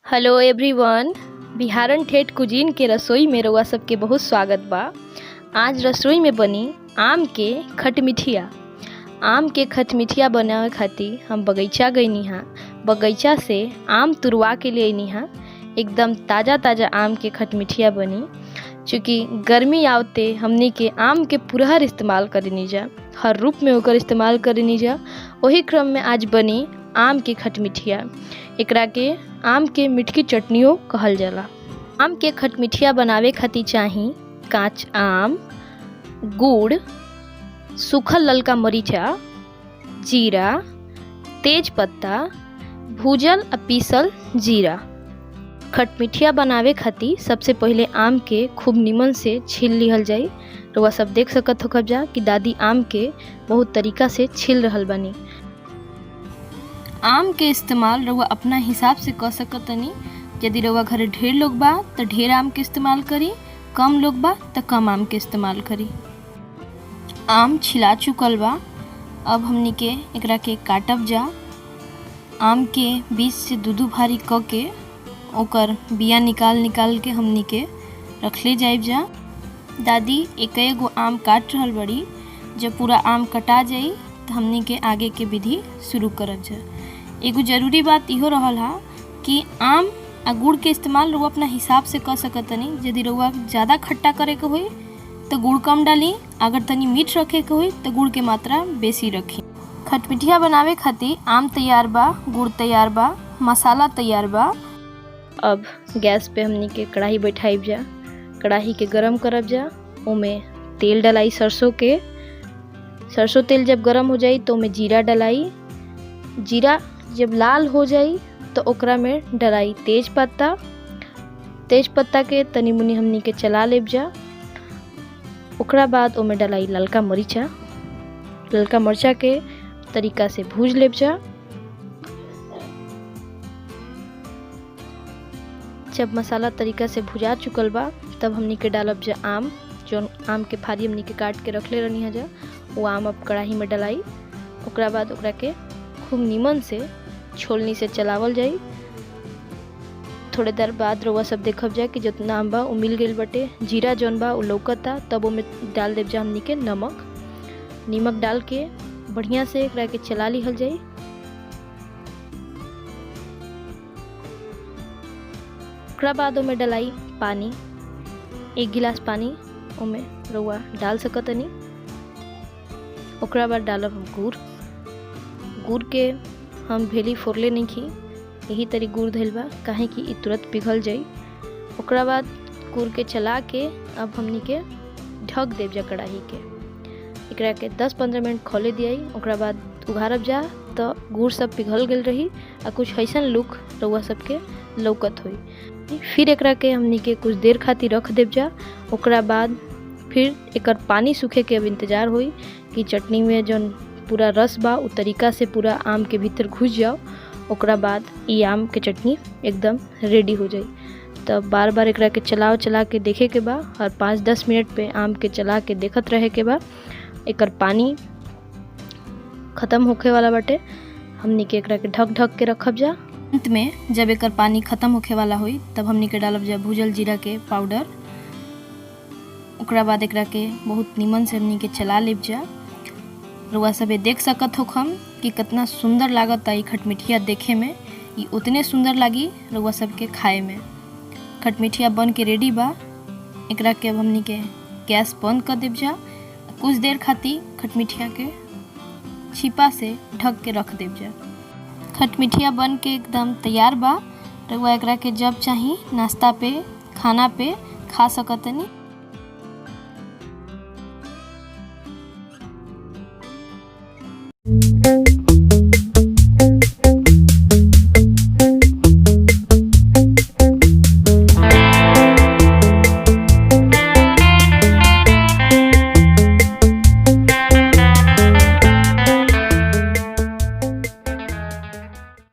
Hello everyone. बिहारन ठेठ cousin के रसोई में रउआ सबके बहुत स्वागत बा। आज रसोई में बनी आम के खटमिठिया। आम के खटमिठिया बनावे खातिर हम बगीचा गईनी हाँ। बगीचा से आम तुरवा के लिए आईनी हाँ। एकदम ताज़ा ताज़ा आम के खटमिठिया बनी। चूँकि गर्मी आवते हमनी के आम के पुरहर इस्तेमाल करनी जा, हर रूप में होकर इस्तेमाल करनी जा। वही क्रम में आज बनी आम के खटमिठिया। एकरा के आम के मिठकी चटनियों कहल जाला। आम के खटमिठिया बनावे खातिर चाही कांच आम, गुड़, सूखल ललका मरीचा, जीरा, तेज पत्ता, भूजल आ पीसल जीरा। खटमिठिया बनावे खातिर सबसे पहले आम के खूब निमन से छील लिहल जाई। रउआ सब देख सकत हो कब्जा कि दादी आम के बहुत तरीका से छील रहल बानी। आम के इस्तेमाल रउआ अपना हिसाब से कर सकतनी। यदि रउआ घरे ढेर लोग बा तो ढेर आम के इस्तेमाल करी, कम लोग बा तो कम आम के इस्तेमाल करी। आम छिला चुकल बा, अब हमनी के एकरा के काटब जा। आम के बीच से दूधू भारी क के ओकर बिया निकाल के हमनी के रखले जाइब जा। दादी एक गो आम काट रहल बड़ी। जब पूरा आम कटा जाई तो हमनी के आगे के विधि शुरू करब जा। एगो जरूरी बात इहो रहल हा कि आम आ गुड़ के इस्तेमाल रउआ अपना हिसाब से कर सकतनी। यदि रउआ ज़्यादा खट्टा करे के होई तो गुड़ कम डाली, अगर तनी मीठ रखे के होई तो गुड़ के मात्रा बेसी रखी। खटमिठिया बनावे खातिर आम तैयार बा, गुड़ तैयार बा, मसाला तैयार बा। अब गैस पे हमनी के कढ़ाई बैठाइब जा। कढ़ाई के गरम करब जा। ओमे तेल डलाई सरसों के। सरसों तेल जब गरम हो जाई तो ओमे जीरा डलाई। जीरा जब लाल हो जाई तो ओकरा में डलाई तेज पत्ता। तेज पत्ता के तनी मुनी हमनी के चला लेब जा। ओकरा बाद ओमे डलाई ललका मरीचा। ललका मरचा के तरीका से भूज लेब जा। जब मसाला तरीका से भुजा चुकल बा तब हमनी के डालब जा आम। जो आम के फारी हमनी के काट के रखले रहनी है जा, वो आम अब कढ़ाई में डलाई। ओकरा बाद ओकरा के खूब नीमन से छोलनी से चलावल जाई। थोड़े देर बाद रउआ सब देखब जा कि जितना आम बा वो मिल गइल बटे। जीरा जौन बा वो लौकता, तब ओमे डाल देब जा हमनी के नमक डाल के बढ़िया से एकरा के चला लिहल जाई। ओकरा बाद ओमे डलाई पानी, 1 गिलास पानी ओमे रउआ डाल सकतनी। ओकरा बाद डालब हम गुड़ के हम भेली फोरले नहीं खी, यही तरी गुड़ धइल बा काहे कि इ तुरंत पिघल जाई। ओकरा बाद गुड़ के चला के अब हमनी के ढक देब जा कढ़ाई के। एकरा के 10-15 मिनट खोले दियाई। ओकरा बाद उघारब जा तो गुड़ सब पिघल गेल रही आ कुछ ऐसन लुक रउआ सबके लौकत होई। फिर एकरा के हमनी के कुछ देर खातिर रख देब जा। ओकरा बाद फिर एकर पानी सूखे के अब इंतज़ार होई कि चटनी में जौन पूरा रस बा उ तरीका से पूरा आम के भीतर घुस जाओ। ओकरा बाद ई आम के चटनी एकदम रेडी हो जाई। तब बार बार एकरा के चला के देखे के बा। हर 5-10 मिनट पे आम के चला के देखत रहे के बा। एकर पानी ख़त्म होखे वाला बाटे। हमनी के एकरा के ढक के रखब जा। अंत में जब एकर पानी ख़त्म होखे वाला होई तब हमनी के डालब जा भूजल जीरा के पाउडर। ओकरा बाद एकरा के बहुत निमन से हमनी के चला लेब जा। रउआ सबे देख सकत हो हम कि कितना सुंदर लागत ई खटमिठिया देखे में। ई उतने सुंदर लागी रउआ सबके खाए में। खटमिठिया बन के रेडी बा। एकरा के अब हमनी के गैस बंद कर देब जा। कुछ देर खातिर खटमिठिया के छिपा से ढक के रख देब जा। खटमिठिया बन के एकदम तैयार बा। रउआ एकरा के जब चाही नाश्ता पे, खाना पे खा सकतनी।